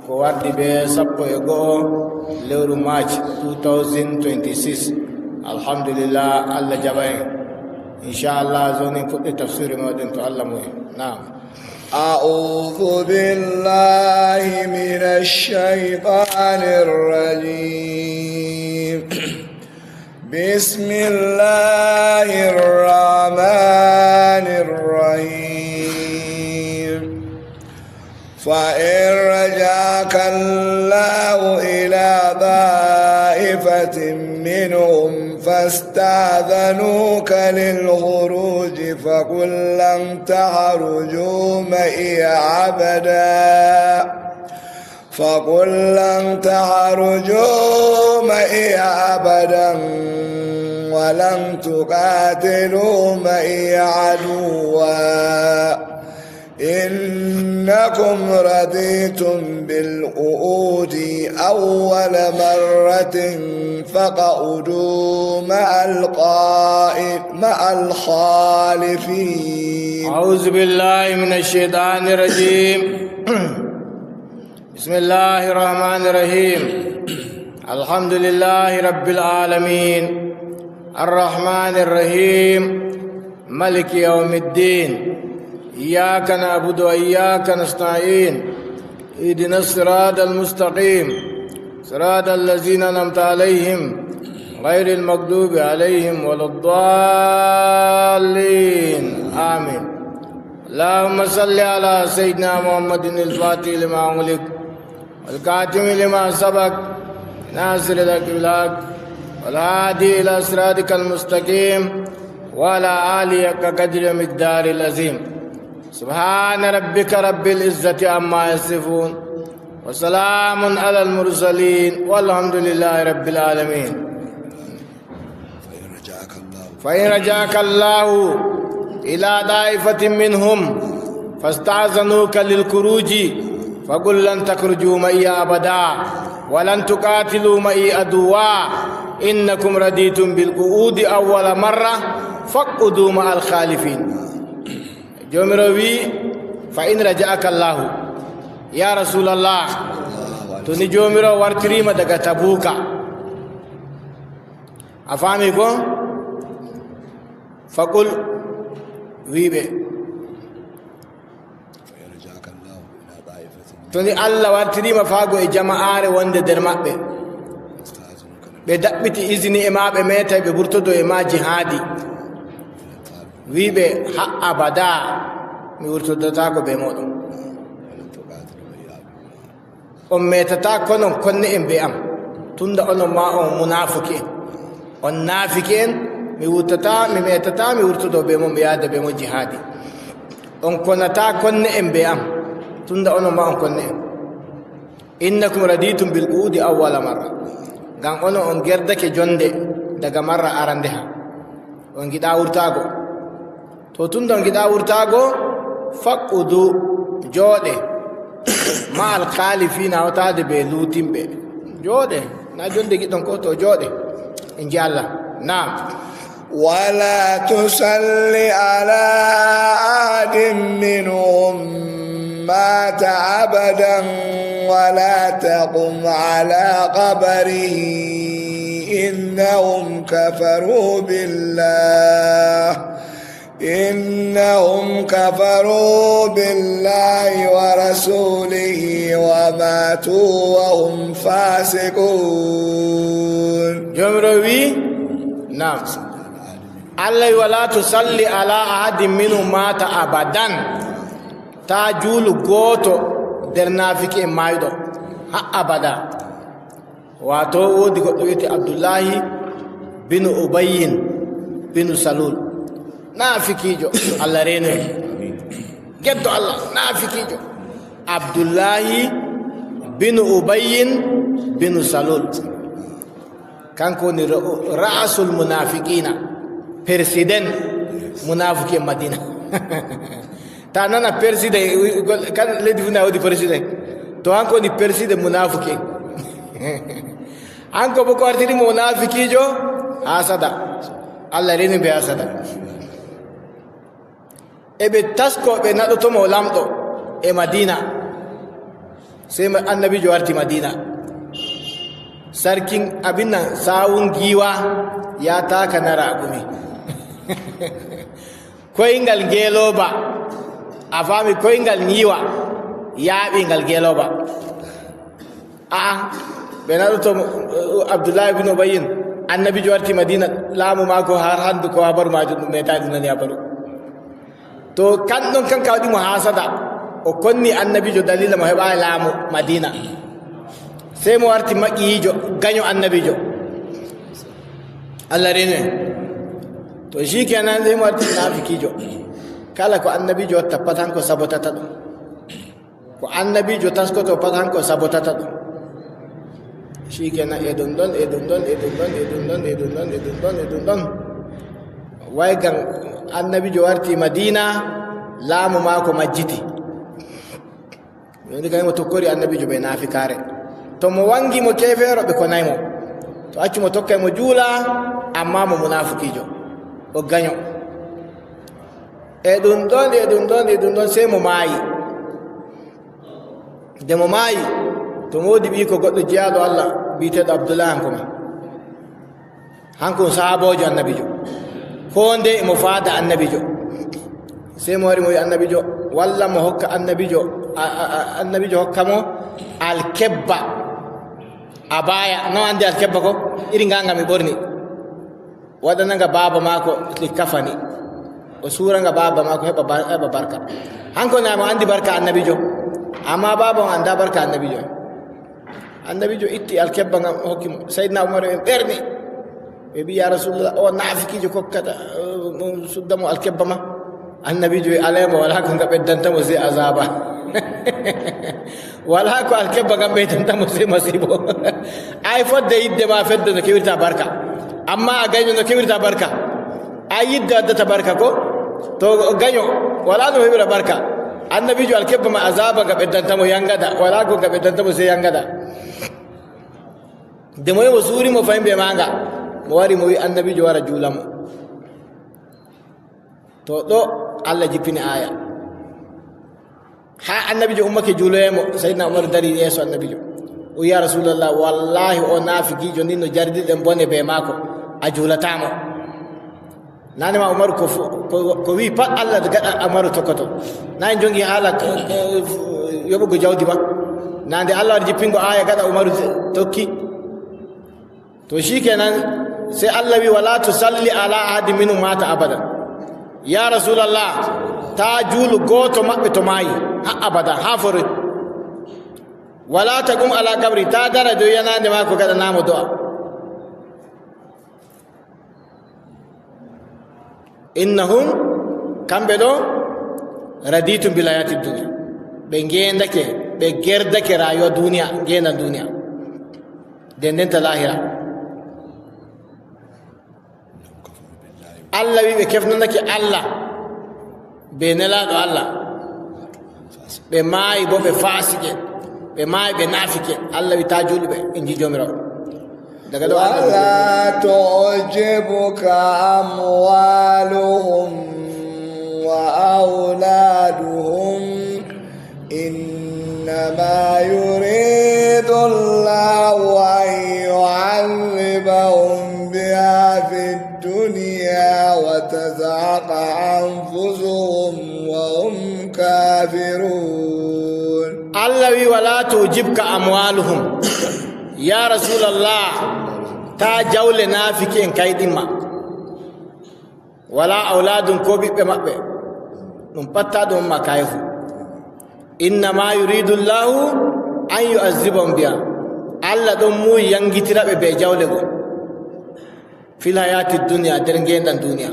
ko wardi be 11 lewru March 2026. alhamdulillah Allah jaba en inshallah zoni fudde tafsir modin to Allah moy na'am. أعوذ بالله من الشيطان الرجيم بسم الله الرحمن الرحيم فإن رجعك الله إلى طائفة منهم فاستأذنوك للخروج فقل لن تخرجوا معي أبدا ولن تقاتلوا معي عدوا إنكم رضيتم بالقعود أول مرة فاقعدوا مع الخالفين. أعوذ بالله من الشيطان الرجيم. بسم الله الرحمن الرحيم. الحمد لله رب العالمين الرحمن الرحيم ملك يوم الدين إياك نعبد وإياك نستعين اهدنا الصراط المستقيم صراط الذين أنعمت عليهم غير المغضوب عليهم ولا الضالين آمين. اللهم صل على سيدنا محمد الفاتح لما أغلق والكاتم لما سبق ناصر الحق بالحق والهادي إلى صراطك المستقيم وعلى آله حق قدر ومقدار العظيم. سبحان ربك رب العزة عما يصفون وسلام على المرسلين والحمد لله رب العالمين. فإن رجعك الله إلى طائفة منهم فاستأذنوك للخروج فقل لن تخرجوا معي أبدا ولن تقاتلوا معي عدوا إنكم رضيتم بالقعود أول مرة فاقعدوا مع الخالفين. جمروي فإن رجعك الله يا رسول الله تني جمرو ورتريما دغ تبوكا أفهميكو فقل ويبه تني الله ورتريما فاغو جماعه وند درمابه be dabbiti izini e maaɓe meta ɓe ɓurtodo e ma jihadi wiɓe ha abada mi wurtodotako be moɗon on metata konon konne en be am tunda onon ma on munafuki en on nafiki en mi metata mi wurtodo be mon ɓe yaada be mo jihadi on konata konne en be am tunda onon ma on konne en innakum raditum bil qu'udi awwala marra gam ono on gerdake jonde daga marra arande ha on giɗa wurtago to tunda on giɗa wurtago faqudu jooɗe ma al khalifina hawtade be lutimɓe jooɗe na jonde giɗon ko to jooɗe en ji Allah naam. ولا تصل على أحد منهم مات أبدا ولا تقم على قبره إنهم كفروا بالله ورسوله وماتوا وهم فاسقون. جمروي نعم. الله ولا تصلي على أحد منهم مات أبدا ta juulu gooto nder naafiki en maayɗo ha abada wato woodi goɗɗo wiyete abdoullahi binu ubayyin binu salul naafikiijo Allah reeno en geddo Allah naafikiijo abdoullahi binu ubayyin binu salul kanko woni ra'asul munafiqina président munafiki en Madina ta nana président kan leydi fu na wodi président to hanko woni président munafiki hanko bo ko wartiri mo munafikijo hasada Allah reni be hasada ebe tasko be naɗotomo lamɗo e Madina sai annabi jo warti madina sarkin abin nan sawun giwa ya taka na raƙumi koyingal geloba a fami koyingal niwa yaɓingal geloba ɓe naɗo to abdoullahi bin obayin annabi jo warti madina laamu maako har handu ko habaru majum ɗum metaɗi nani habaru to kanɗon kanka waɗimo hasada o konni annabijo dalila mo heɓa laamu madina sey mo warti maƴƴiyijo gaño annabijo allah reni en to shikenan sey mo warti nafikijo kala ko annabijo watta pat hanko sabotata ɗum ko annabijo taskoto pat hanko sabotata ɗum shikenan e ɗum ɗon e ɗum ɗon e ɗum ɗon e ɗum ɗon e ɗum ɗon e ɗum ɗon e ɗum ɗon way gam annabijo warti madina laamu maako majjiti yoni kay mo tokkori annabijo ɓe naafikare to mo wangi mo kefeero ɓe konaymo to accu mo tokkay mo juula amma mo munafikijo o gaño e ɗum ɗon e ɗum ɗon e ɗum ɗon sey mo maayi nde mo maayi to mo woodi ɓii ko goɗɗo jeyaɗo allah biyeteɗo abdoullah hankon sahabojo annabijo ko nde mo faada annabijo sey mo wari mo wi annabijo walla mo hokka annabijo hokka mo alkebba abaya no andi alkebba ko iri nganga mi ɓorni waɗananga baaba maako likkafani o suuranga baaba maako heɓa barka hanko namo andi barka annabijo amma baaba o anda barka annabijo itti alkebba ngam hokkimo seydna umar en ɓerni ɓe mbi ya rasulullah o naafikijo kokkata suddamo alkebba ma annabijo e alemo wala ko nga ɓeddantamo sey azaba wala ko alkebba ngam ɓeydantamo sey masibo ay fodde yidde ma fedde no kewirta barka amma a gaño no kewirta barka a yidde waddata barka ko to gaño wala no heɓira barka annabijo alkebba ma azaba nga ɓeddantamo yangada wala ko nga ɓeddantamo sey yangada nde moyi mo suurimo fayimɓe maga mo wari mo wi annabijo wara juulamo to ɗo allah jippini aya ha annabijo ummake juuloyemo seydna umar dari yeeso annabijo o ya rasulallah wallahi o naafikijo ndin no jardiɗen bone be maako a juulatamo nanema umaru ko wi pat allah gaɗa umaru tokkoto nani jongi haala yoɓugo jawdi ma nande allah waɗa jippingo aya gaɗa umaru tokki to shikenan sai Allah wi wala tusalli ala ahadin minhum mata abadan ya rasulallah ta juulu goto maɓɓe to maayi ha abada ha fore wala taqum ala kabri ta dara dow yanande ma ko gaɗanamo do'a innahum kamɓe ɗo raditum bil hayati dunia ɓe gendake ɓe gerdake rayuwa duniya gendan duniya dendenta lahira allah wi ɓe kefnanake allah be nelaɗo allah ɓe maayi bo ɓe fasike ɓe maayi ɓe nafike allah wi ta juuɗi ɓe en ji jomirawo daga ɗo wala tu'jibuka amwaluhum wa auladuhum innama yuridu allahu an yu'adhibahum biha fid dunya wa tazhaqa anfusuhum wa hum kafirun. Allah wi wala tujibka amwaluhum ya rasulallah ta jawle nafiki en kaydimma wala auladun ko ɓiɓɓe maɓɓe ɗum patta ɗum ma kayfu innama yuridu llahu an yu'azzibahum biha allah ɗon muyi yangitiraɓe be jawle go fil hayati dunya nder ngendan duniya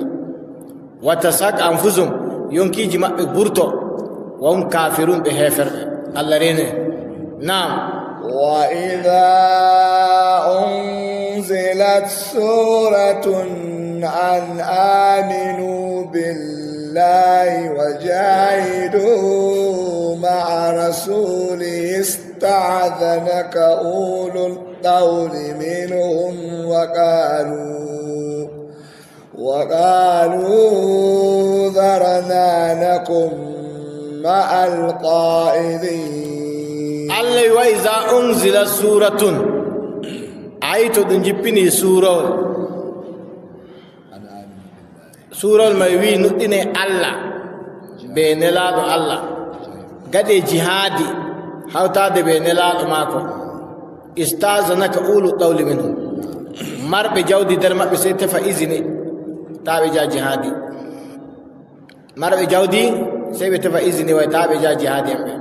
wa tasak anfusum yonkiji maɓɓe burto wa hum kafirun ɓe heferɓe allah rene nam وإذا أنزلت سورة أن آمنوا بالله وجاهدوا مع رسوله استعذنك أولو الطول منهم وقالوا ذرنا لكم مع القائدين Allah wa iza unzila suratun ayto dun jippini surol surol may wi nuɗɗine Allah be nelaɗo Allah gaɗe jihadi hawtade be nelaɗo maako istazanaka ulu qawli minhum marɓe jawdi nder maɓɓe sey tefa isini taɓe ja jihadi marɓe jawdi sey ɓe tefa isini way taɓe ja jihadi en ɓe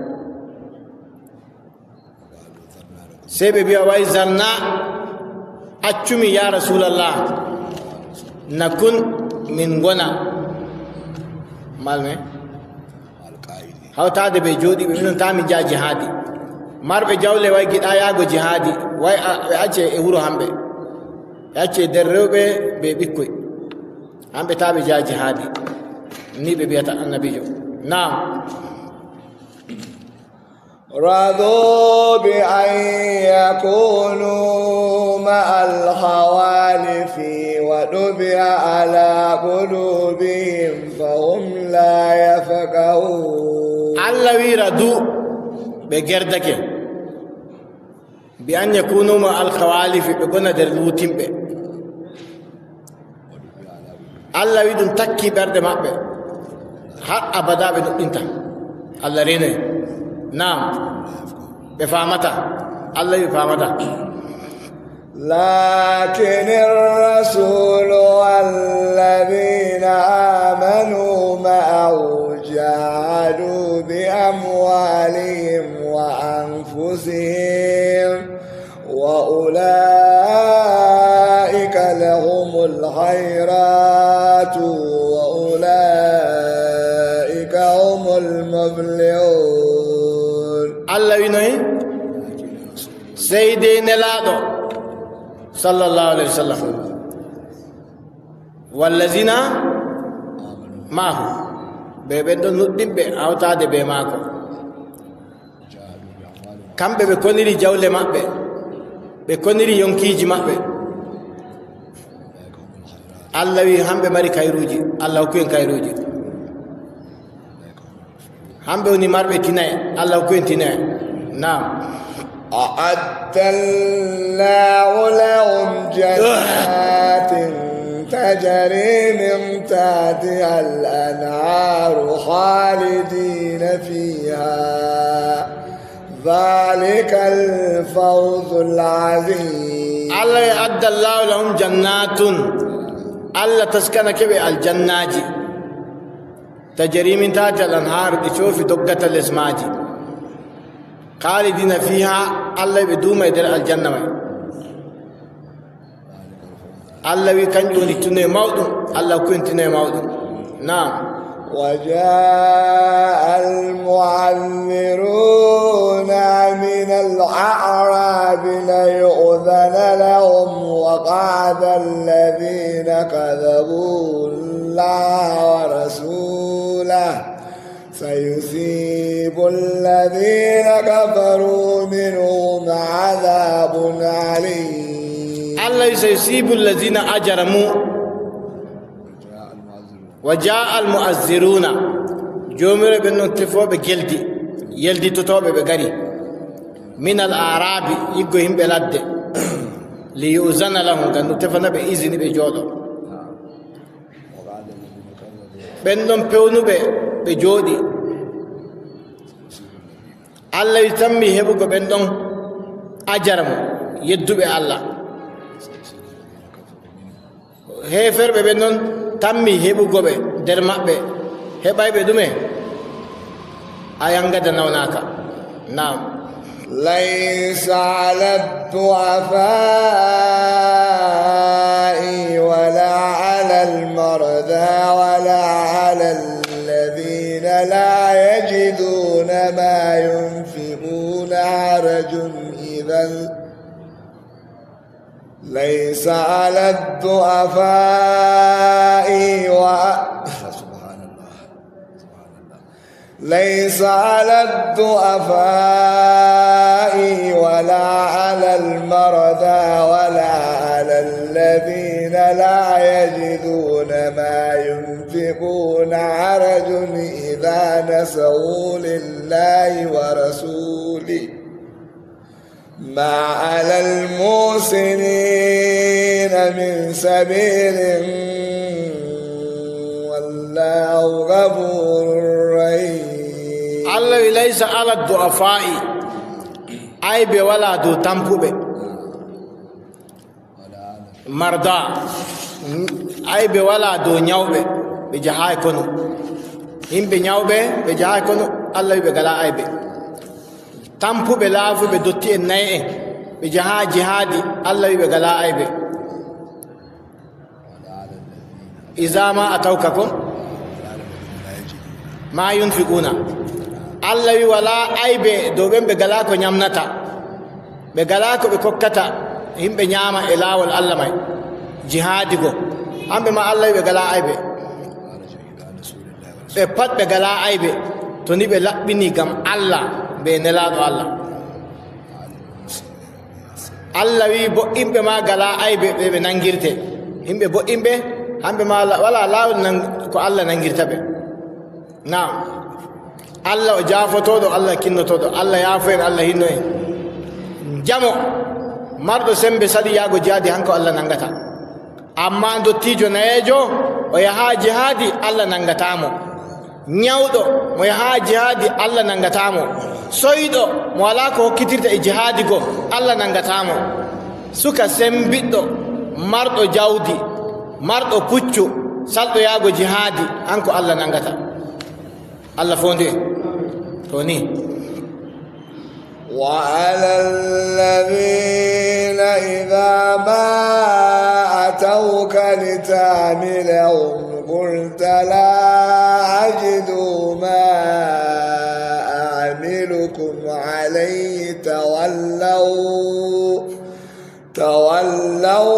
sey ɓe mbiya way zarna accumi ya rasulallah nakun min gona malme hawtade ɓe jooɗi ɓe minon tami ja jihadi marɓe jawle way giɗa yaago jihadi way ɓe acce e wuro hamɓe ɓe acce nder rewɓe ɓe ɓikkoy hamɓe taɓe ja jihadi ni ɓe mbiyata annabijo nam رضوا بأن يكونوا مع الخوالف ونبع على قلوبهم فهم لا يفقهون الله ويردو بجردك بأن يكونوا مع الخوالف بقنا درلوتين به الله ويدن تكي برد مأبه حق أبدا بدو انت الله رينه نعم بفهمته الله بفهمته لكن الرسول والذين آمنوا معه جاهدوا بأموالهم وأنفسهم وأولئك لهم الخيرات وأولئك هم المفلحون الله ينوي سيدنا لادو صلى الله عليه وسلم والذين معه بيبدو ندين بي أوتاد بي ماكو كم بيكونيري جولة مابي بيكونيري يونكيجي مابي الله يهم بماري كايروجي الله كوين كايروجي هم بوني ماربي تناي الله كوين تناي نعم أعد الله لهم جنات تجري من تحتها الأنهار خالدين فيها ذلك الفوز العظيم الله أعد الله لهم جنات الله تسكن كبي الجنات تجري من تحت الأنهار تشوف دقة الإسماجي خالدين فيها الله بدوم يدر الجنة الله يكن يوني تني موت الله كنت تني موت نعم وجاء المعذرون من الأعراب ليؤذن لهم وقعد الذين كذبوا الله ورسوله سيصيب الذين كفروا منهم عذاب عليم الله سيصيب الذين أجرموا وجاء المؤذرون جمر بن تفو بجلدي يلدي تتوب بغري من الأعراب يقوهم بلد ليؤذن لهم كانوا تفنا بإذن بجودو بندم بيونو بجودي الله يتمي هبوك بندم أجرم يدو الله هفر بندم تمي هبوك درماء هباي بدومي أيانغا دناوناكا نعم ليس على الضعفاء ولا على المرضى ولا على الذين لا يجدون ما ينفقون حرج إذا ليس على الضعفاء ليس على الضعفاء ولا على المرضى ولا على الذين لا يجدون ما ينفقون حرج إذا نسوا لله ورسوله ما على المحسنين من سبيل والله غفور رحيم. الله ليس على الضعفاء عيب ولا دو تنبوبه مرضى عيب ولا دو نيوبه بجهاي كنو هم بنيوبه بجهاي كنو الله بغلا عيب tampuɓe laafuɓe dotti en nayi en ɓe jaha jihadi allah wi ɓe gala aybe isama atawka kon ma yunfiquna allah wi wala aybe dow ɓen ɓe gala ko ñamnata ɓe gala ko ɓe kokkata yimɓe ñaama e laawol allah may jihadi go hamɓe ma allah wi ɓe gala aybe ɓe pat ɓe gala aybe to ni ɓe laɓɓini gam allah be nelaɗo allah allah wi boɗɗinɓe ma gala aybe ɓe nangirte yimɓe boɗɗinɓe hamɓe ma wala lawol ko allah nangirta ɓe nam allah o jafotoɗo allah kinnotoɗo allah yaafo en allah hinno en jamo marɗo sembe saɗi yaago jihadi hanko allah nangata amma dottijo nayejo o yaha jihadi allah nangatamo ñawɗo mo yaha jihadi allah nangatamo soyɗo mo wala ko hokkitirta e jihadi go allah nangatamo suka sembiɗɗo marɗo jawdi marɗo puccu salɗo yaago jihadi hanko allah nangata allah fonde to ni وعلى الذين إذا ما أتوك لتعملهم قلت لا أجد ما أعملكم عليه تولوا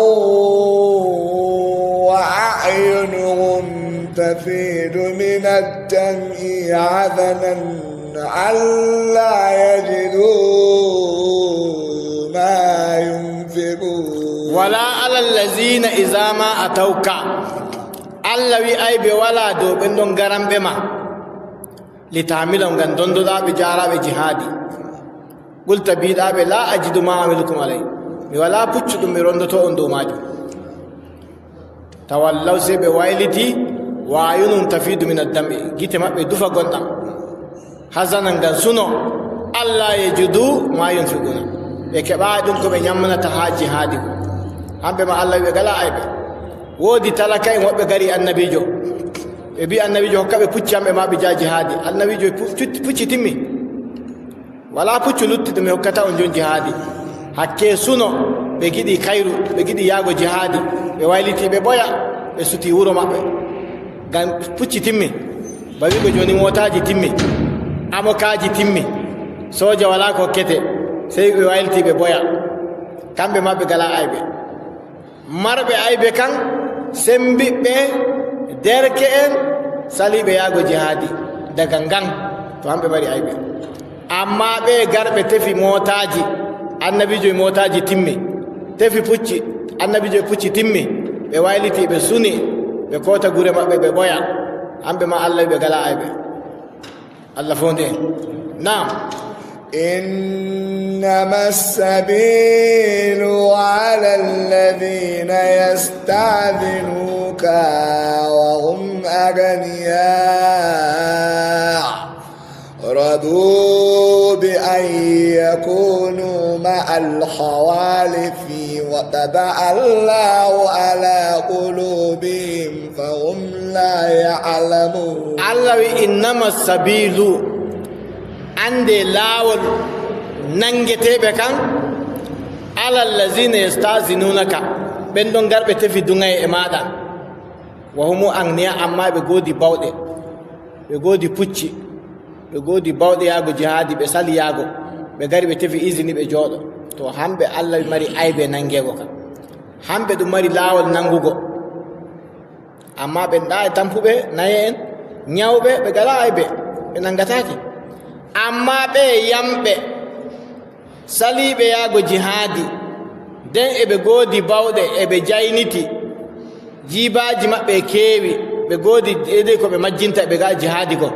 وأعينهم تفيض من الدمع حزنا ألا يجدوا ما ينفقون ولا على الذين إذا ما أتوك الله وي أيبي ولا دو بندون غرام بما لتعملهم غن دوندو دا بجارة بجهادي قلت بيدا لا أجد ما أعملكم عليه ولا بوچو ميروندو تو اندو ماجو تولوا سيب وايلتي وعيون تفيد من الدم جيت ما بدفع غندام حزنا غن سنو الله يجدو ما ينفقون يكبا دون كو بنيامنا تهاجي هادي ambe ma allah wi gala aybe wodi talaka en wobbe gari annabijo e bi annabijo hokkabe pucci ambe ma be jaaji haadi annabijo pucci timmi wala puccu lutti dum hokkata on jon jihadi hakke suno be gidi khairu be gidi yaago jihadi be wayliti be boya be suti wuro mabbe gan pucci timmi bawi go joni motaji timmi amokaji timmi soja wala ko kete sey be wayliti be boya kambe mabbe gala aybe marɓe aybe kan sembiɓɓe derke en saliɓe yaago jihadi daga ngan to hamɓe mari aybe amma ɓe garɓe tefi motaji annabijo e motaji timmi tefi pucci annabijo e pucci timmi ɓe wayliti ɓe suni ɓe kota gure maɓɓe ɓe ɓoya hamɓe ma allah ɓe gala aybe allah fonde nam إنما السبيل على الذين يستأذنوك وهم أغنياء رضوا بأن يكونوا مع الخوالف وطبع الله على قلوبهم فهم لا يعلمون الله إنما السبيل ande laawol nangeteɓe kan alal lazina yastazinunaka ɓen ɗon garɓe tefi dugay e maɗa wa humu agniya amma ɓe goodi bawɗe ɓe goodi pucci ɓe goodi bawɗe yaago jihadi ɓe sali yaago ɓe gari ɓe tefi isini ɓe jooɗo to hamɓe allah mari aybe nangego kan hamɓe ɗum mari laawol nangugo amma ɓen ɗa e tampuɓe naye en ñawɓe ɓe gala aybe ɓe nangataki amma ɓe yamɓe saliɓe yaago jihadi nden eɓe goodi bawɗe eɓe jayniti jibaji maɓɓe keewi ɓe goodi deydey ko ɓe majjinta ɓe ga jihadi ko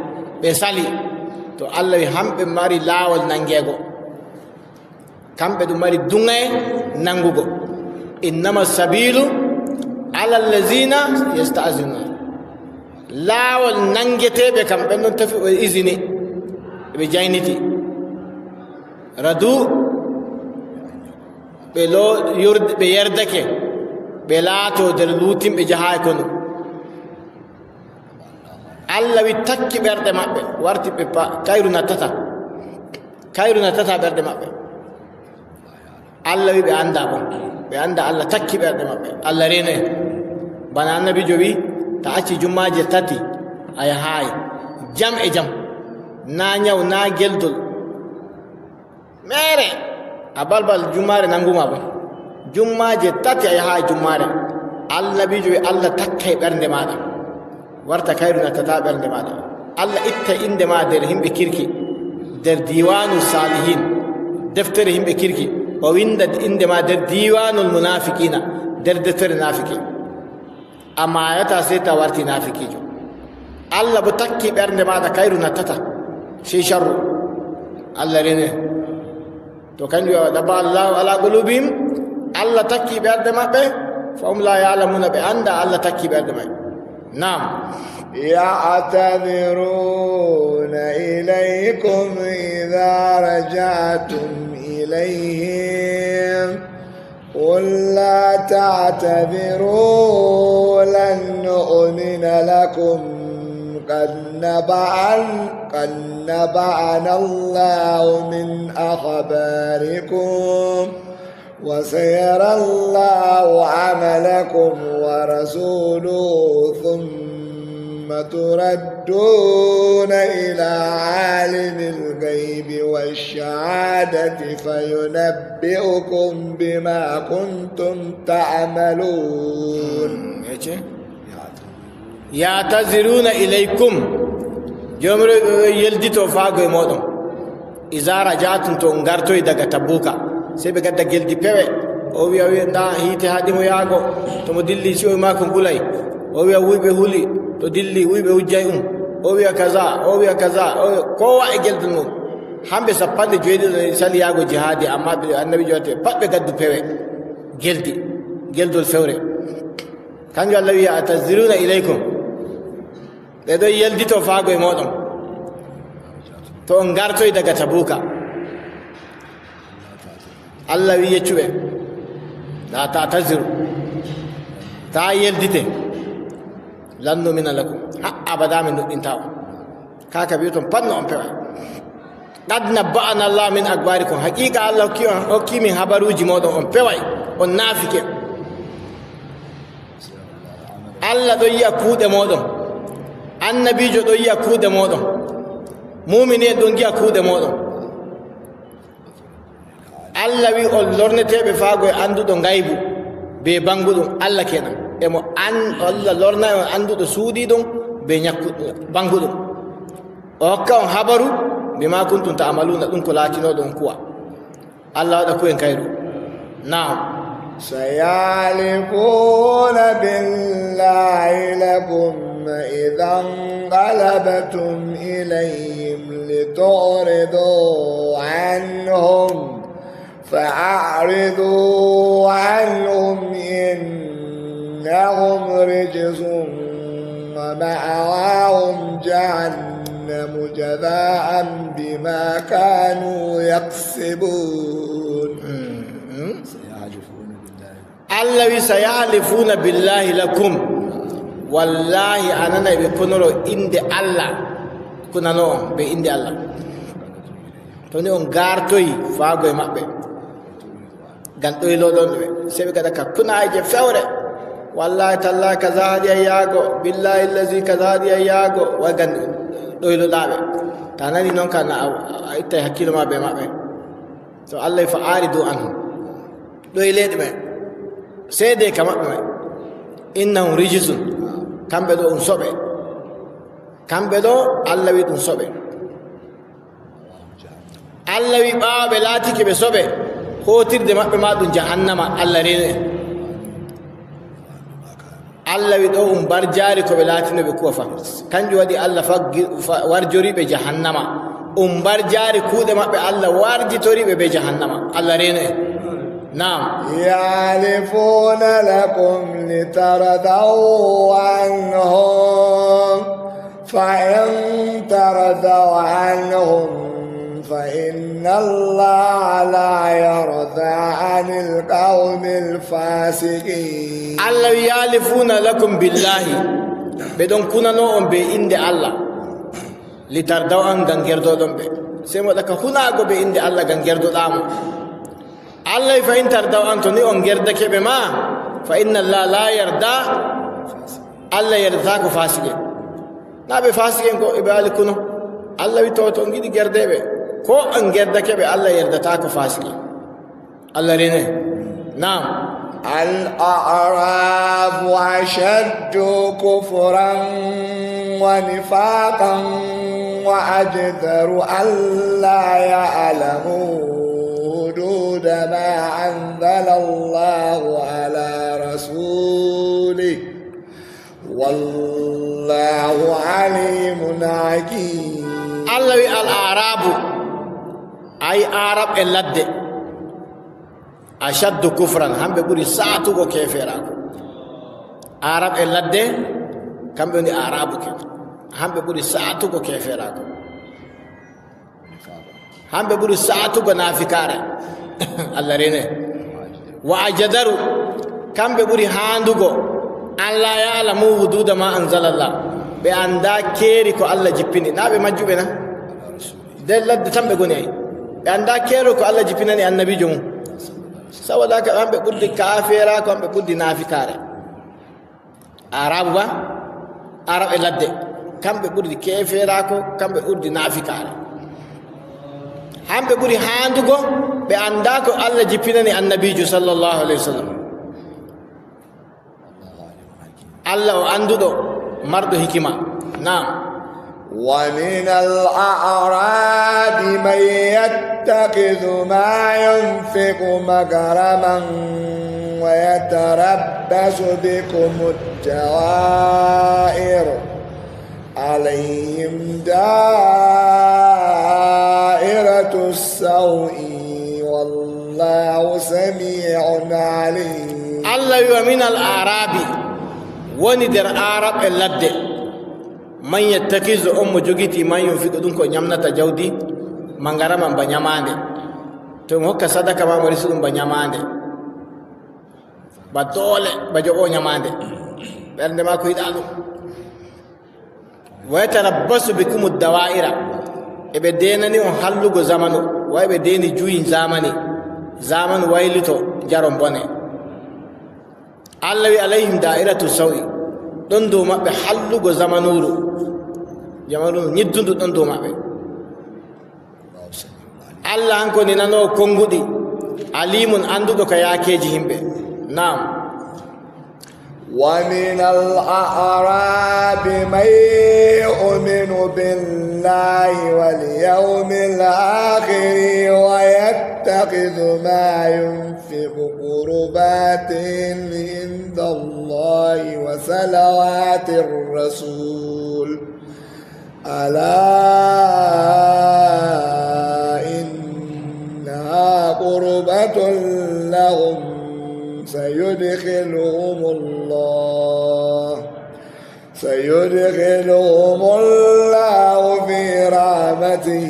ɓe sali to allah wi hamɓe mari laawol nangeego amma ɓen ɗa e tampuɓe naye en ñawɓe ɓe gala aybe ɓe nangataki amma ɓe yamɓe saliɓe yaago jihadi nden eɓe goodi bawɗe eɓe jayniti jibaji maɓɓe keewi ɓe goodi deydey ko ɓe majjinta ɓe ga jihadi ko allah wi hamɓe mari laawol nangeego kamɓe ɗum mari duŋe nangugo innama sabilu ala allazina yasta'zinuna laawol nangeteɓe kam ɓen ɗon tafi ɓe isini ɓe jayniti radu ɓe yerdake ɓe laato nder luutimɓe jahaay kono Allah wi takki ɓerɗe maɓɓe warti ɓe kayru nattata ɓerɗe maɓɓe Allah wi ɓe annda bon ɓe annda Allah takki ɓerɗe maɓɓe Allah rena en bana annabijo wi ta acci jummaaje tati a yahaay jam e jam na ñaw na geldol mere a balbal jummare nanguma bon jummaaje tati a yahaay jummare annabijo wi Allah takkay ɓernde maɗa warta kayru nattata ɓernde maɗa Allah itta inde ma nder himɓe kirki nder diwanu salihin deftere himɓe kirki o winda inde ma nder diwanul munafiqina nder deftere nafiki amma ayata sey ta warti nafikijo Allah bo takki ɓernde maɗa kayru nattata sey sharru Allah rene to kanjum ɗaba allahu ala qulubihim Allah takki ɓerɗe maɓɓe fa hum la ya'lamuna ɓe anda Allah takki ɓerɗe maɓɓe نعم يعتذرون إليكم إذا رجعتم إليهم قل لا تعتذروا لن نؤمن لكم قد نبأنا الله من أخباركم وسيرى الله عملكم ورسوله ثم تردون إلى عالم الغيب والشهادة فينبئكم بما كنتم تعملون يعتذرون إليكم جمر يلدتو فاقو مودم إذا رجعتم تنغرتو إذا تبوكا sebe gadda geldi pewe o wiya nda hiite haɗimo yaago tomo dilli si o makon ɓulay o wiya wuyɓe huli to dilli wuyɓe hujjay o wiya kaza kowa e geldol mum hamɓe 50 sali yaago jihadi amma ɓe annabi jowate pat ɓe gaddu pewe geldol fewre kanjum Allah wiya ataziruna ilaykum ɓe ɗo yeldito faago e moɗon to on gartoy daga tabuka Allah wi yeccuɓe la ta'taziru ta yeldite lan numina lakum ha abada min nuɗɗintawa kaka wi ton panno on pewa qad nabba'ana Allah min akbarikum haqiqa Allah hokki min habaruji moɗon on peway on naafike Allah ɗo yiya kuuɗe moɗon annabijo ɗo yiya kuuɗe moɗon mumini ɗon giya kuuɗe moɗon Allah wi on lorneteɓe faago e anduɗo ngaybu be banguɗum Allah kenan emo Allah lorna on anduɗo suuɗiɗum be ñakkuɗo banguɗum o hokka on habaru bima kuntum ta'maluna ɗum ko laatinoɗon kuwa Allah waɗa kuyen kayru naam سيعلمون بالله لكم إذا انقلبتم إليهم لتعرضوا عنهم فأعرضوا عنهم إنهم رجس ومأواهم جهنم جزاء بما كانوا يكسبون Allah wi sayalifuna billahi lakum wallahi anana ɓe konoro inde Allah kunano on ɓe inde Allah to ni on gartoyi faago e maɓɓe gan ɗoyloɗon ɓe se ɓe gaɗa ka kunaje fewre wallahi tallahi kaza haɗi a yaago billahi allazi kaza haɗi a yaago way gan ɗoyloɗaɓe ta nani noon ka a ittay hakkilo ma ɓe maɓɓe so Allah fa aridu anhum ɗoyleɗe ɓe seede ka maɓɓe may innahum rijisun kamɓe ɗo ɗum soɓe kamɓe ɗo Allah wi ɗum soɓe Allah wi ɓaawa ɓe laatike ɓe soɓe hotirde maɓɓe ma ɗum jahannama Allah rene Allah wi ɗo bar jaari ko ɓe laatino ɓe kuwa fa kanjum waɗi Allah warjoriɓe jahannama umbar jari kuuɗe maɓɓe allah warjitoriɓe be jahannama allah reno en nam يعرفون لكم لترضوا عنهم فإن ترضوا عنهم فإن الله لا يرضى عن القوم الفاسقين allah yalifuna lakum billahi ɓe ɗon kunano'on be inde allah litardaw an ngam gerdoɗon ɓe sey mo ɗaka hunago be inde allah ngam gerdoɗamo allah fa in tardaw an to ni on gerdake ɓe ma fa inna allah la yarda allah yardata ko fasiqen na ɓe fasiqen ko eɓe ali kuno allah wi taw to on giɗi gerdeɓe ko on gerdake ɓe allah yardata ko fasiqen allah rene nam الأعراب أشد كفرا ونفاقا وأجدر ألا يعلموا حدود ما أنزل الله على رسوله والله عليم حكيم الله الأعراب أي عرب اللد ashaddu kufran hamɓe ɓuri saatugo keferaako arab e ladde kamɓe woni arabu ke hamɓe ɓuri saatugo keferaako hamɓe ɓuri saatugo naafikare allah rene wa ajadaru kamɓe ɓuri haandugo alla ya'lamu hududa ma anzalallah ɓe annda keeri ko allah jippini na ɓe majjuɓe na nden ladde tan ɓe goni ay ɓe annda keero ko allah jippinani annabijo mum saboda haka hamɓe ɓurdi kaferaako hamɓe ɓurdi naafikare arabu ba arab e ladde kamɓe ɓurdi keferaako kamɓe ɓurdi naafikare hamɓe ɓuri haandugo ɓe annda ko allah jippinani annabijo sallllahu alayhi wa sallam allah o annduɗo marɗo hikima nam ومن الأعراب من يتخذ ما ينفق مغرما ويتربص بكم الدوائر عليهم دائرة السوء والله سميع عليم الله ومن الأعراب وندر أعراب اللد man yattakizu ummu jogiti man yunfiqu ɗum ko ñamnata jawdi mangaraman ba ñamande to mo hokka sadaka ma mo resi ɗum ba ñamande ba doole ba jogo ñamande ɓernde ma ko yiɗa ɗum wa yatarabbasu bikum dawa'ira eɓe denani on hallugo zamanu way ɓe deni juyin zamanu waylito jaron bone allah wi alayhim da'iratu sawi ɗon dow maɓɓe hallugo zamanu ñiddundu ɗon dow maɓɓe allah hanko ni nanowo konnguɗi alimun annduɗo ka yaakeji yimɓe nam ومن الأعراب من يؤمن بالله واليوم الآخر ويتخذ ما ينفق قربات عند الله وصلوات الرسول ألا إنها قربة لهم سيدخلهم الله في رحمته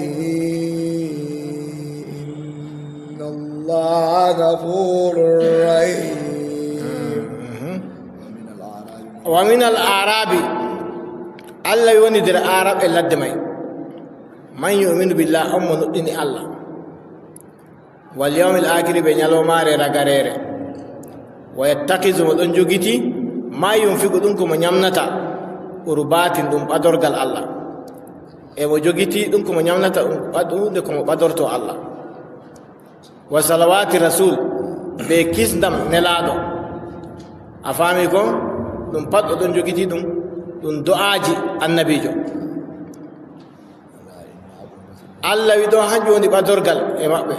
إن الله غفور رحيم ومن الأعراب الله يوندر أعراب إلا الدمي من يؤمن بالله أم نؤمن الله واليوم الآخر بين يلومار رغرير ويتخذ مدن جوجيتي ما ينفق دونكم نيامنتا قربات دum badorgal Allah e mo jogiti dum ko mo nyamnata badude ko mo badorto Allah wa salawati rasul be kisdam nelado afami ko dum paddo don jogiti dum du'aaji annabijo Allah wi do hanjo woni badorgal e mabbe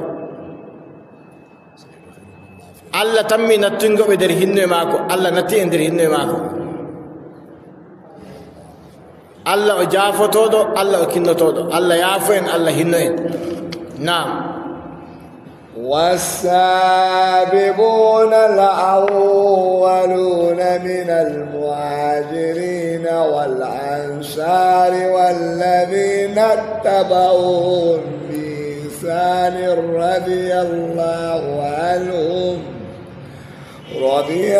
Allah tammi nattungoɓe nder hinno e maako Allah natti e nder hinno e maako الله جافتودو الله كنتودو الله يعفو إن الله هنو إن نعم والسابقون الأولون من المهاجرين والأنصار والذين اتبعوهم بإحسان رضي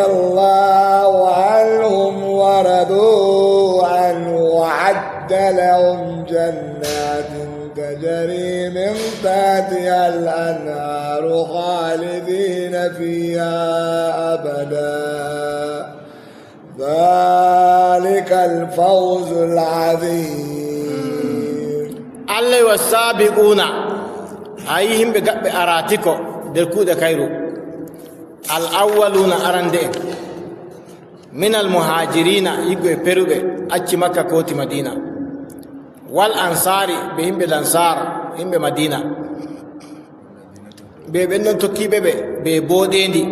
الله عنهم ورضوا عنه وعد لهم جنات تجري من تحتها الأنهار خالدين فيها أبدا ذلك الفوز العظيم. الله والسابقون أيهم بقب أراتيكو دركود كيرو الأولون أرندين من المهاجرين يقوي بيروبي أتش مكة كوتي مدينة والأنصار بهم بالأنصار هم بمدينة بيبنن تكي ببودين دي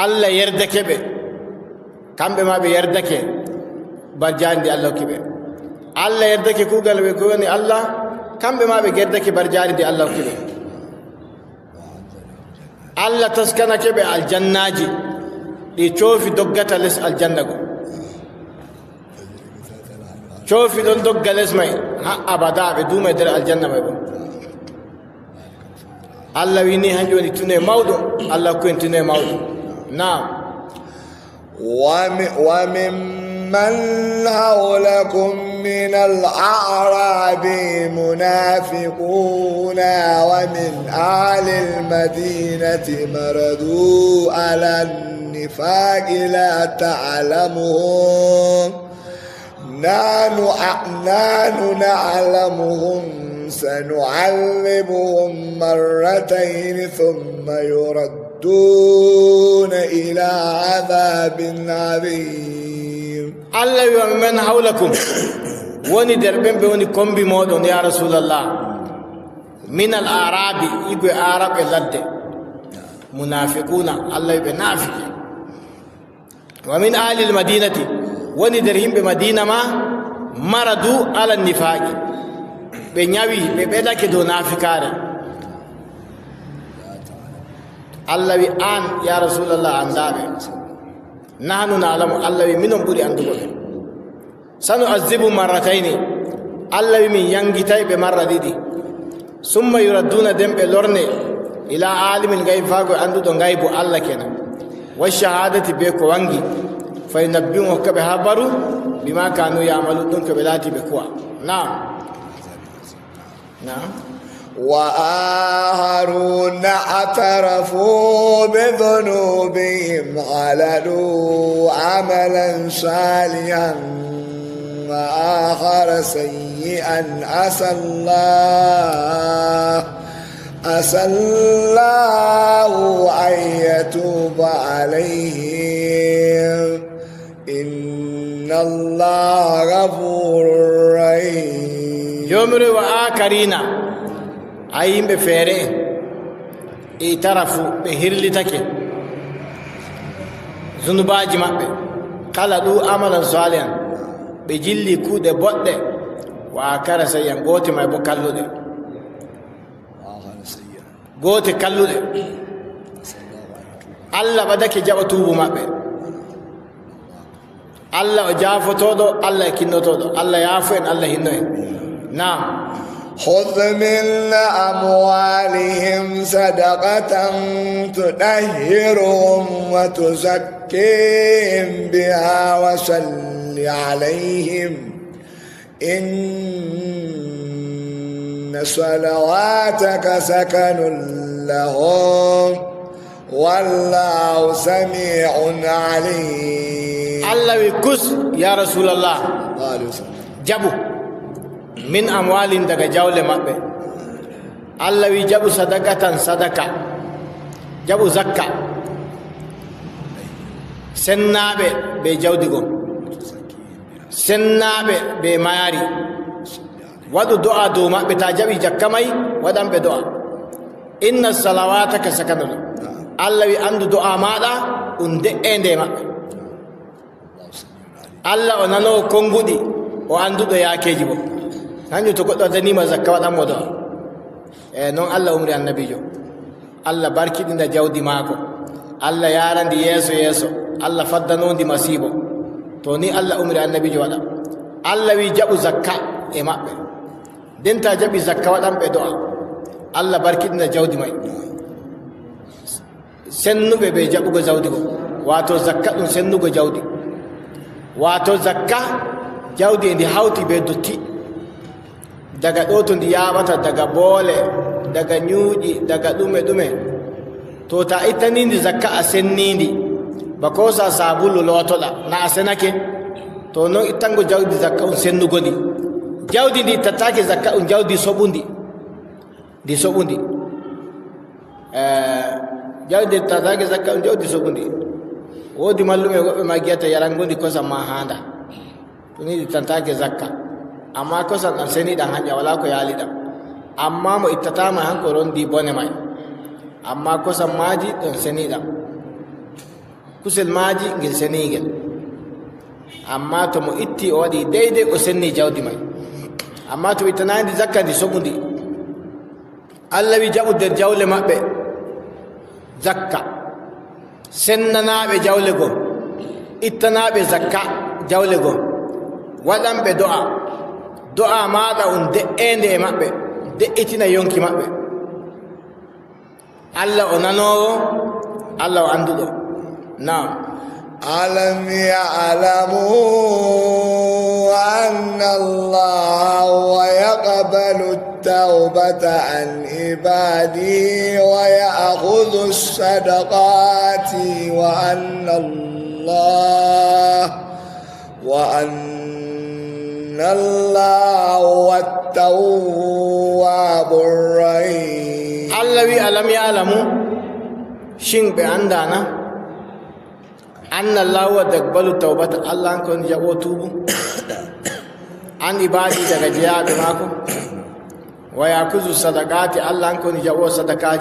الله يردك بي كم بما بيردك برجان دي الله كبه الله يردك كوغل بيكوني الله كم بما بيردك برجان دي الله كبه الله تسكنك بالجنة جي يشوفي دقة لس الجنة شوفي دون دقة لس ماي ها أبدا بدون ما يدر الجنة ما يبون الله ويني هنجوني تني مودو الله كون تني مودو نعم. وممن حولكم من الأعراب منافقون ومن أهل المدينة مردوا على النفاق لا تعلمهم نحن نعلمهم سنعذبهم مرتين ثم يردون إلى عذاب عظيم. الله ومن حولكم وني دربن بوني كومبي مودون يا رسول الله من الأعراب يقول أعراب اللد منافقون الله يبقى نافق ومن أهل المدينة وني درهم بمدينة ما مردوا على النفاق بنياوي ببدك دو نافقار الله آن يا رسول الله أندابه نحن نعلم الله منهم بري أندبه سنعذب مرتين الله من ينجتاي بمرة دي ثم يردون دم بلورني إلى عالم الغيب فاقو عنده دون غيب الله كنا والشهادة بيكو وانجي فينبيهم كبهابرو بما كانوا يعملون دون كبلاتي بكوا. نعم نعم. وآخرون اعترفوا بذنوبهم خلدوا عملا صالحا وآخر سيئا عسى الله أن يتوب عليهم إن الله غفور رحيم. يومر وآخرين أيهم بفيره اعترفوا بهرلتك ذنوباج مأبه خلدوا عملا صالحا بجلي كود بود وآخر سيئا قوت ما يبو كالو ده قوت كالو ده الله بدك جاب توبو مأبه الله جافو تودو الله كنو تودو الله يعفوين الله هنوين. نعم. خذ من أموالهم صدقة تطهرهم وتزكيهم بها وصل عليهم إن صلواتك سكن لهم والله سميع عليم. الله يكس يا رسول الله جابو من أموال دغ جاول مابه الله يجب صدقة صدقة جابو زكاة سنابه بجودكم سنابه بماري ودو دعاء دوما بتاجبي جكمي ودم بدعاء إن الصلواتك سكن الله عنده دعاء ماذا وند إندما Allah o nanowo konguɗi o annduɗo yaakeji bo hanjum to goɗɗo danima zakka waɗanmo do'a e noon Allah umri annabijo Allah barkiɗinda jawdi maako Allah yarandi yeeso yeeso Allah faddanondi masibo to ni Allah umri annabijo waɗa Allah wi jaɓu zakka e maɓɓe nden ta jaɓi zakka waɗanɓe do'a Allah barkiɗinda jawdi may sennuɓe ɓe jaɓugo jawdi go wato zakka ɗum sennugo jawdi wato zakka jawdi e ndi hawti be dotti daga ɗo to ndi yaɓata daga boole daga ñuuƴi daga ɗume ɗume to ta ittanindi zakka a sennindi ba kosa sabulu lootoɗa na a senake to noon ittango jawdi zakka um sennugo ndi jawdi ndi ittattake zakka um jawdi soɓundi ndi soɓundi jawdi ittattake zakka um jawdi soɓundi woodi mallume woɓɓe ma giyata yarangondi kosam ma haanda to ni ittantake zakka amma kosam ɗam seniɗam haƴƴa wala ko yaaliɗam amma mo ittatama hanko rondi bone may amma kosam maaji ɗon seniɗam kusel maaji ngel senigel amma to mo itti o waɗi deydey o senni jawdi may amma to ittanandi zakka ndi soɓundi Allah wi jaɓu nder jawle maɓɓe zakka sennanaɓe jawle goo ittanaɓe zakka jawle goo waɗanɓe do'a maɗa um de'ende e maɓɓe de'itina yonki maɓɓe Allah o nanowo Allah o annduɗo naam ألم يعلموا أن الله هو يقبل التوبة عن عباده ويأخذ الصدقات وأن الله هو التواب الرحيم الله ألم يعلموا شين بأندانا أن الله يقبل التوبة الله أنكم جابوا توبوا عن عبادي دغجيا بماكو ويأخذ الصدقات الله أنكم جابوا صدقات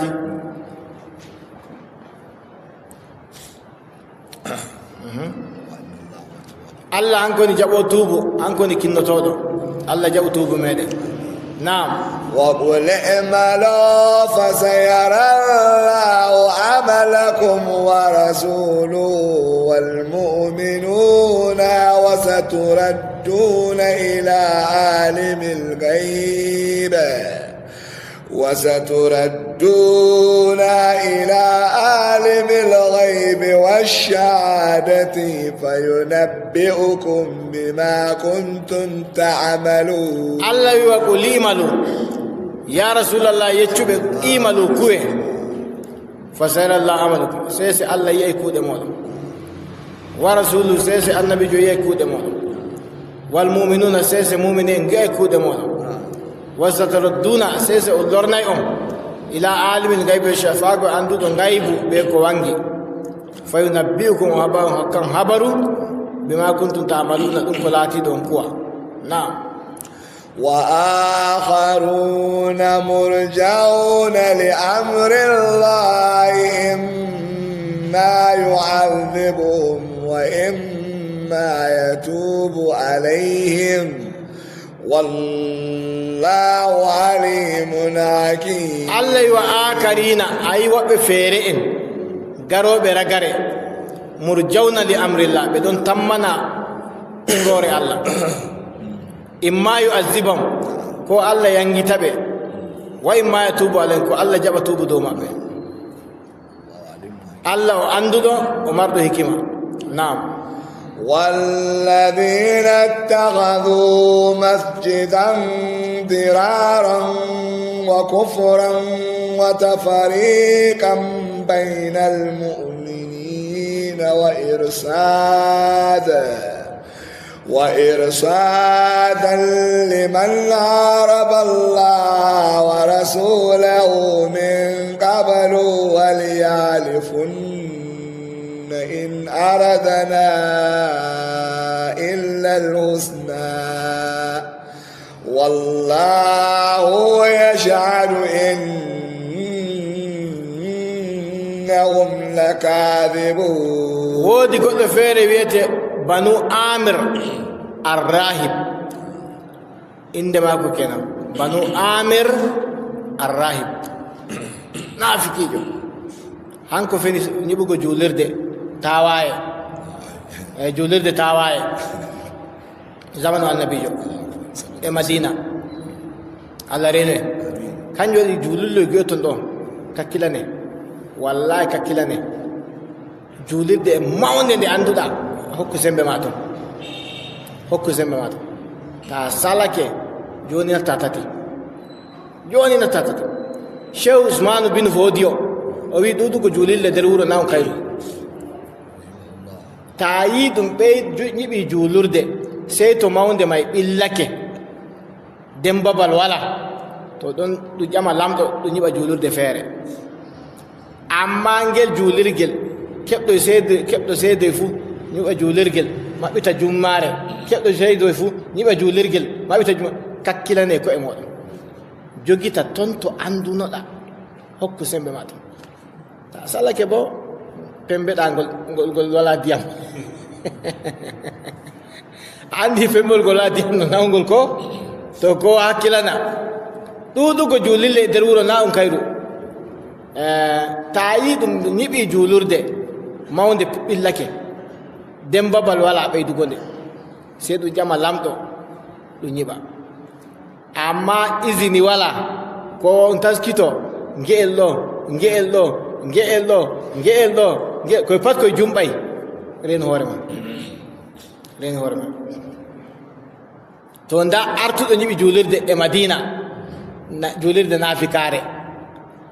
الله أنكم جابوا توبوا أنكم كنتودو الله جابوا توبوا ميدي نعم وقل اعملوا فسيرى الله عملكم ورسوله والمؤمنون وستردون إلى عالم الغيب والشهادة فينبئكم بما كنتم تعملون الله يقول اعملوا يا رسول الله يتشبه اعملوا كوي فسيرى الله عملكم سيسي الله يكود مولا ورسوله سيسي النبي جو يكود مولا والمؤمنون سيسي مؤمنين يكود مولا وستردون سيسي أدلرنا يوم إلى عالم الغيب والشفاعة عنده غيب بيكو وانجي فينبئكم خبروا بما كنتم تعملون انقلاتي دون قوة نعم وآخرون مرجعون لأمر الله إما يعذبهم وإما يتوب عليهم والله عليم حكيم الله وآخرين أي وبفيرئن غرو برغري مرجون لأمر الله بدون تمنا غوري الله إما يعذبهم كو الله ينجتبه وإما يتوب عليهم كو الله جاب توب دوما الله عنده ومرده حكمة نعم والذين اتخذوا مسجدا ضرارا وكفرا وتفريقا بين المؤمنين وإرصادا لمن حارب الله ورسوله من قبل وليحلفن إن أردنا إلا الحسنى والله يشهد إنهم لكاذبون ودي قلت فيري بيتي banu amir arrahib inde maako kenan banu amir arrahib naafikiijo hanko feni ñiɓugo juulirde tawaye juulirde tawaye zamanu annabijo e madina allah reno en kanjum waɗi juulirlo goton ɗo kakkilane wallahi kakkilane juulirde e mawde nde annduɗa hokku sembe ma toon hokku sembe ma toon ta salake joni natta tati joni natta tati cheikh ousmane bin fodio o wi ɗuɗugo juulirde nder wuro naw kayru ta yi ɗum ɓey ñiɓi juulurde sey to mawde may ɓillake nden babal wala to ɗon ɗum ƴama lamɗo ɗum ñiɓa juulurde feere amma ngel juulirgel keɓɗo seede fuu ñiɓa juulirgel maɓɓita jummare keɓɗo seede fuu ñiɓa juulirgel maɓɓita kakkilane ko e moɗon jogita toon to anndunoɗa hokku sembe ma ton ta salake bo pembeɗa ngol wala diyam andi pembol ngol wala diyam no nawgol ko to ko hakkilana ɗuɗugo juulirle e nder wuro na on kayru ta yi ɗum ñiɓi juulurde mawde ɓillake nden babal wala ɓeydugo nde sey ɗum ƴama lamɗo ɗum ñiɓa amma usini wala ko on taskito nge'el ɗo nge'el ɗo nge'el ɗo nge'el ɗo koye pat koye jumɓay ren hoore ma ren hoore ma to nda artuɗo ñiɓi juulirde e madina juulirde naafikare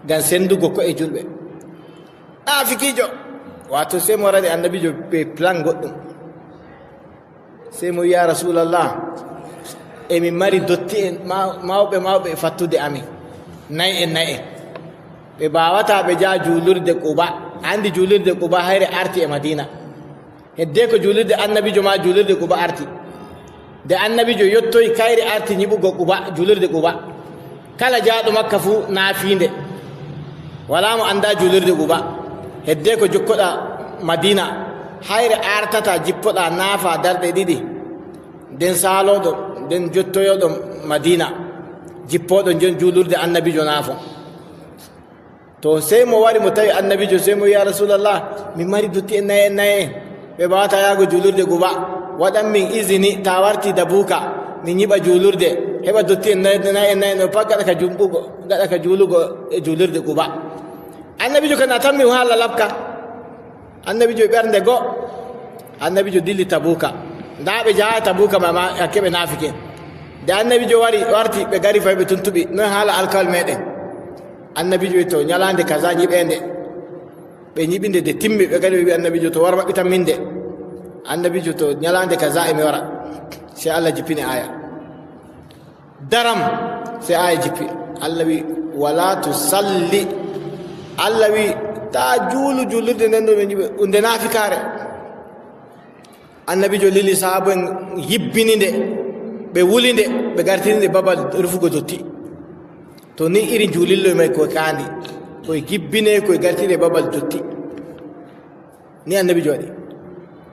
ngam sendugo ko e julɓe naafikiijo wato sey mo warani annabijo ɓe plan goɗɗum sey mo wiya rasulallah emin mari dotti en mawɓe e fattude amin nayi en ɓe mbawata ɓe jaa juulirde quba andi juulirde quba hayre arti e madina hedde ko juulirde annabijo ma juulirde quba arti nde annabijo yettoyi kayre arti ñiɓugo quba juulirde quba kala jaaɗo makka fuu naafinde wala mo anda juulirde quba hedde ko jokkoɗa madina hayre artata jippoɗa naafa darɗe ɗiɗi nden saaloɗo nden jottoyoɗo madina jippoɗo jon juulurde annabijo naafo to sey mo wari mo tawi annabijo sey mo wiya rasulallah min mari dotti e naye ɓe mbawata yaago juulurde quba waɗan min usini ta warti dabuka min ñiɓa juulurde heɓa dotti en nayi no pat gaɗa ka juulugo e juulurde quba annabijo kana tan min haala labka annabijo e ɓernde go annabijo dilli tabuka nda ɓe jaha tabuka mama hakkeɓe naafike nde annabijo warti ɓe gari fay ɓe tuntuɓi noon haala alkawal meɗen annabijo to ñalande kaza ñiɓende ɓe ñiɓinde de timmi ɓe gari ɓe wi annabijo to war maɓɓitan min de annabijo to ñalande kaza emi wara sey allah jippini aya daram sey aya jippi allah wi wala tusalli allah wi ta juulirde nden ɗo ɓe ñiɓe nde naafikare annabijo lili sahaba en yibbini nde ɓe wuli nde ɓe gartini nde babal rufugo dotti to ni iri juulillo may koye kaandi koye gibbine koye gartine babal dotti ni annabijo waɗi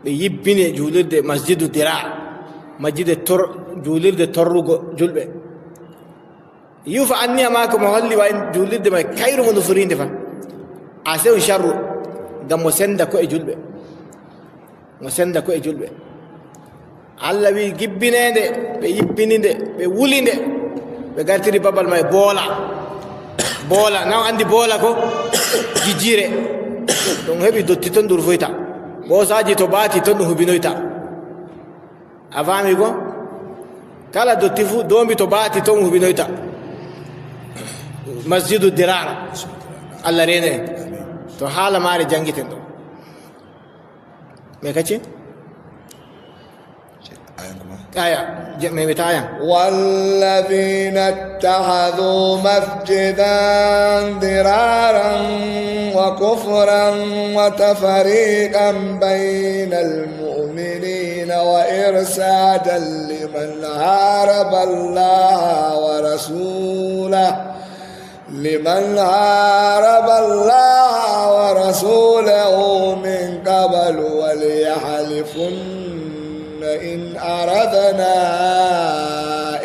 ɓe yibbine juulirde masjidu dira juulirde torrugo julɓe yufa anniya ma ko mo holli wayi juulirde may kayru mo nufurinde fa a sew charru ngam mo senda ko e julɓe allah wi gibbinede ɓe yibbini nde ɓe wuli nde ɓe gartiri babal may boola naw andi boola ko jijjire ɗum heɓi dotti toon ndur foyta ɓoosaji to baati toon ɗum hubinoyta a faami ko kala dotti fuu doombi to baati toon hubinoyta masjidu dirar allah rene to haala maare jangiten ɗo mais kacci والذين اتخذوا مسجدا ضرارا وكفرا وتفريقا بين المؤمنين وإرسادا لمن هارب الله ورسوله من قبل وليحلفن إن أردنا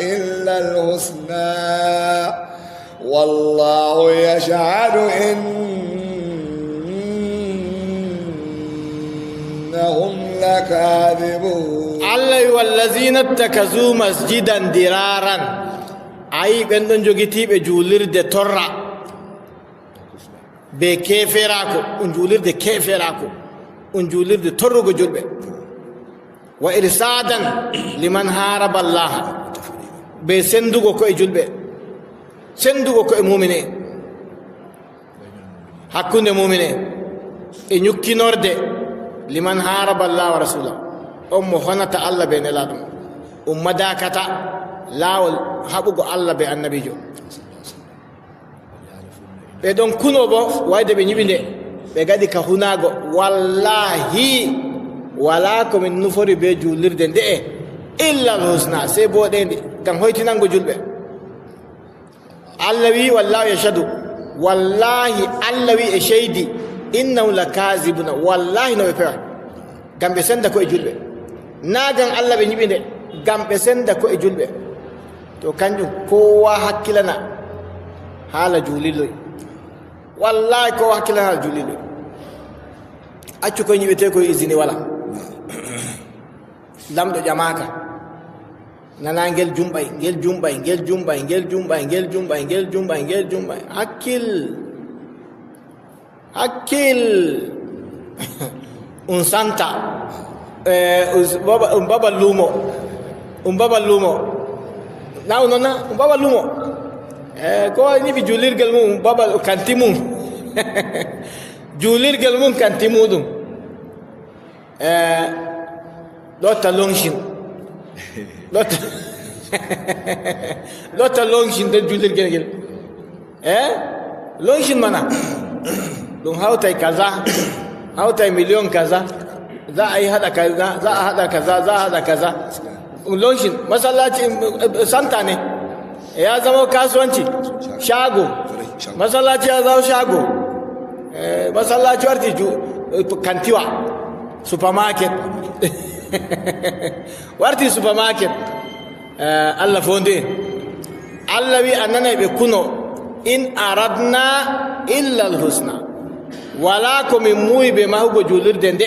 إلا الحسنى والله يشهد إنهم لكاذبون الله والذين اتخذوا مسجدا درارا أي بندن جوجيتي بجولير دي تورا بكيفراكو انجولير دي كيفراكو انجولير دي تورو جولبه وإرسادا لمن هارب الله بسندوغو كو جولبه سندوغو كو مؤمنين حكون مؤمنين إن يكي نورد لمن هارب الله ورسوله أم خنة الله بين الأدم أم داكتا لا حبوك الله بين النبي جو بدون كنو بو وايد بنيبين بغادي كهوناغو والله ولاكم النفر بجولر دين دي إلا الحسنى سيبو دين دي كان هويتي نانغو جولبه اللوي والله يشهد والله اللوي يشهد إنه لكاذبون والله نو يفعل كان بسند كو جولبه ناغان الله بنيبين دي كان بسند كو جولبه تو كانجو كوا حكلنا حال جوليلو والله كوا حكلنا حال جوليلو accu ko ñiwete ko izini wala lamdo jamaaka nana ngel jumbay hakkil un santa baba lumo na unona baba lumo ko ni bi julirgal mum baba kantimum julirgal mum kantimudum Lotta longshin lotta longshin da julir gel longshin mana don hautai kaza hautai miliyon kaza za a yi hada kaza za a hada kaza longshin masallaci santa ne ya zama kasuwanci shago masallaci ya zama shago masallaci warti kantiwa supermarket warti supermarket Allah fonde Allah wi annana be kuno in aradna illa alhusna wala ko min muy be mahugo julirde de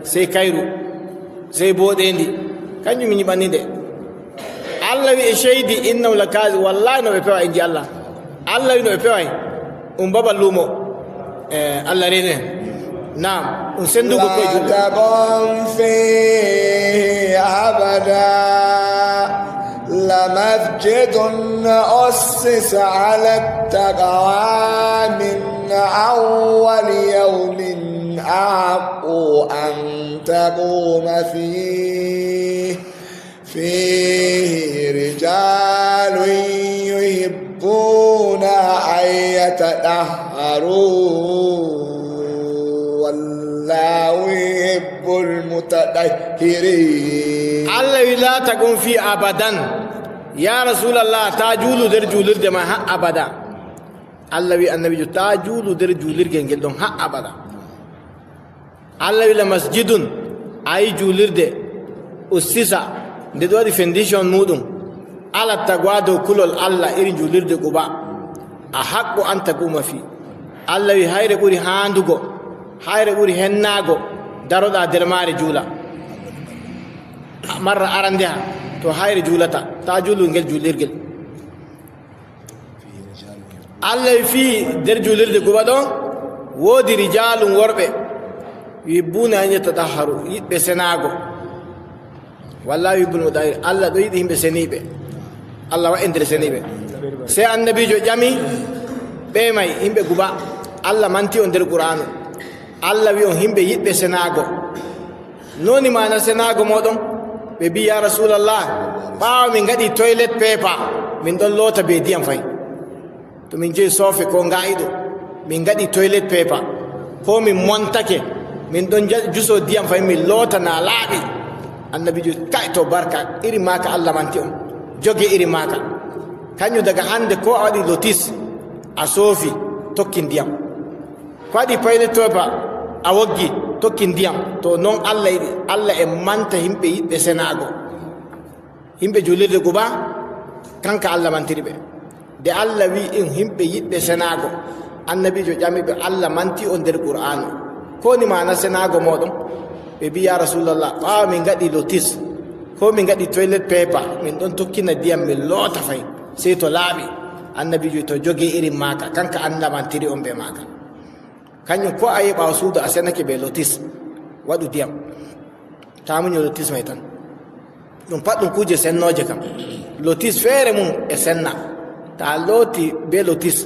sai kairu sai bodendi kanyu min baninde Allah wi shaydi innahu lakazi wallahi no be pewa inji Allah Allah wi no be pewa baba lumo Allah rene نعم لا تقم فيه أبدا لمسجد أسس على التقوى من أول يوم أحق أن تقوم فيه رجال يحبون أن يتطهروا والله يحب المتطهرين الله لا تكون في أبدا يا رسول الله تاجول در جولر دما أبدا الله النبي تاجول در جولر جنجل دون أبدا الله لا مسجد أي جولر ده أسسا ده فنديشن مودم على التقوى كل الله إرين جولر ده قبا أحق أن تقوم فيه الله هاي ربوري هاندوغو hayre ɓuri hennago daroɗa nder maare juula marra arande ha to hayre juulata ta juulu ngel juulirgel allah fi nder juulirde guba ɗon woodi rijalum worɓe yibbuna an yatataharu yiɗɓe senago wallahi yibbul mudahir allah ɗo yiɗi yimɓe seniɓe allah wa nder seniɓe sey annabijo ƴami ɓe may yimɓe guba allah manti o nder qur'anu Allah wi on himɓe yiɗɓe senago noni mana senago moɗon ɓe mbi ya rasulallah ɓawa min gaɗi toilet paper min ɗon loota be ndiyam fay to min jeyi soofe ko ngayiɗo min gaɗi toilet paper ko min montake min ɗon juso ndiyam fay min loota na laaɓi annabijo kay to barka iri maka Allah manti on joge iri maka kañum daga hande ko a waɗi lotis a soofi tokki ndiyam ko waɗi toilet paper a woggi tokki ndiyam to non Allah yiɗi Allah e manta yimɓe yiɗɓe senago yimɓe julirde Quba kanka Allah mantiri ɓe de Allah wi in yimɓe yiɗɓe senago annabijo ƴamiɓe Allah manti on nder Qur'anu koni mana senago moɗon ɓe mbi ya rasulallah ɓawa min gaɗi lotis ko min gaɗi toilet paper min ɗon tokkina ndiyam min loota fay sey to laaɓi annabijo to jogue irin maka kanka Allah mantiri on ɓe maka kañum ko a yi ɓawa suudu a senake ɓe lotis waɗu ndiyam tamuño lotis may tan ɗum pat ɗum kuje sennoje kam lotis feere mum e senna ta looti be lotis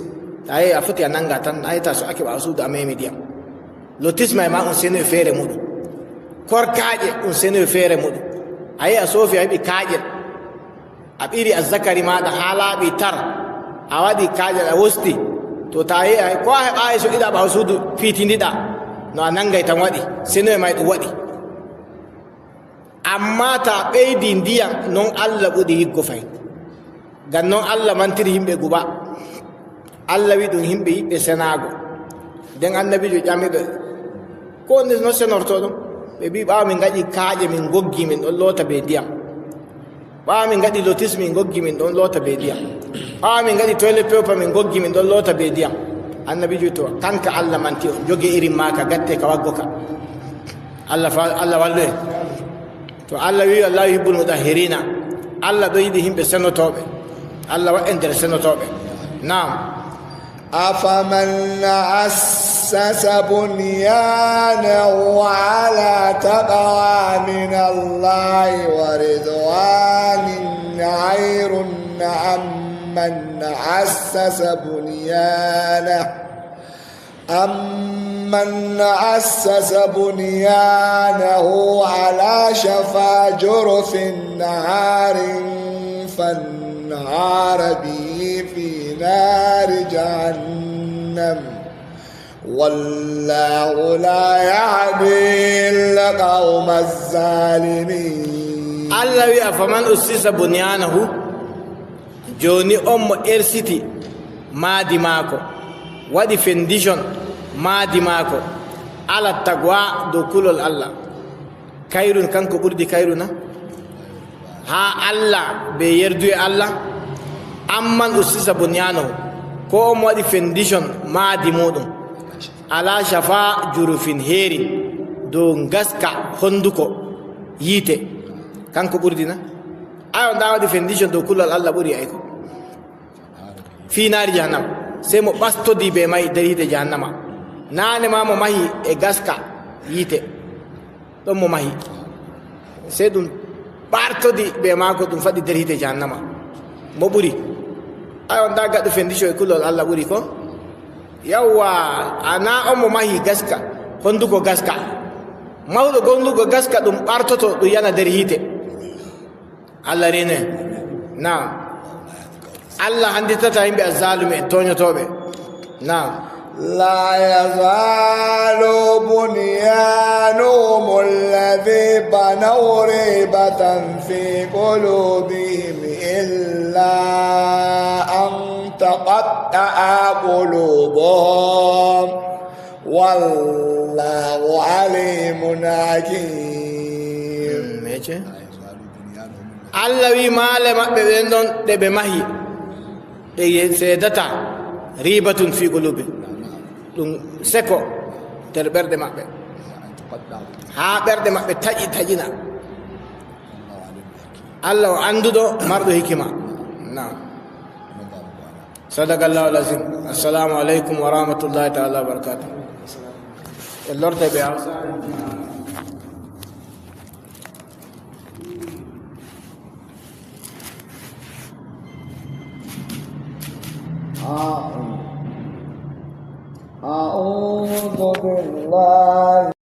ta yehi a foti a nanga tan a yita so ake ɓawa suudu a memi ndiyam lotis may ma ɗum senoye feere muɗum korkaƴe ɗum senoye feere muɗum a yehi a soofi a heɓi kaƴel a ɓiri a zakari maɗa ha laaɓi tar a waɗi kaƴel a wosti to ta yehi ko a heɓayi so ɗiɗa ɓawa suudu fiitindiɗa no a nangay tan waɗi senoye may ɗum waɗi amma ta ɓeydi ndiyam non Allah ɓuɗi yiggo fay ngam non Allah mantiri yimɓe Quba Allah wi ɗum yimɓe yiɗɓe senago nden annabijo ƴamiɓe ko no senorto ɗum ɓe mbi ɓawa min gaɗi kaaƴe min goggi min ɗon loota be ndiyam ɓawa min gaɗi lotis min goggi min ɗon loota be ndiyam ɓawa min gaɗi toilet paper min goggi min ɗon loota be ndiyam annabijo to kanka Allah manti on jogue irin maka gatte ka waggo ka Allah wallu en to Allah wi Allahu yuhibbul mutahhirina Allah ɗo yiɗi yimɓe senotoɓe Allah wa en nder senotoɓe nam أفمن أسس بنيانه على تقوى من الله ورضوان خير أمن أسس بنيانه على شفا جرف نهار فانهار به في نار جهنم والله لا يهدي القوم الظالمين Allah wi afaman ussisa bunyanahu joni on mo ersiti maadi maako waɗi fendition maadi maako ala tagwa dow kulol Allah kayrun kanko ɓurdi kayruna ha Allah be yerduye Allah amman ussisa bunyanahu ko on mo waɗi fendition maadi muɗum ala shafa jurufin heeri dow gaska honduko yiite kanko ɓurdina ayo nda waɗi fendition dow kulol Allah ɓuri ay ko fi naari jahannama sey mo ɓastodi be may nder yiite jahannama nane ma mo mahi e gaska yiite ɗon mo mahi sey ɗum ɓartodi be maako ɗum faɗi nder yiite jahannama mo ɓuri ayo nda gaɗɗo fendition e kulol Allah ɓuri ko yawwa ana on mo mahi gaska honduko gaska mawɗo gonlugo gaska ɗum ɓartoto ɗum yana nder yiite Allah rene nam Allah handitata yimɓe azzalumi en toñotoɓe nam لا يزال بنيانهم الذي بنوا ريبة في قلوبهم إلا أن تقطع قلوبهم والله عليم حكيم Allah wi maale maɓɓe ɓen ɗon ɗe ɓe mahi ɗe seedata ribatun fi qulubi ɗum seko nder ɓerɗe maɓɓe haa ɓerɗe maɓɓe taƴina Allah o annduɗo marɗo hikima nam sadakallahu lazim assalamu aleykum wa rahmatullahi taala wa barakatuh e lorte ɓe hawsa أعوذ بالله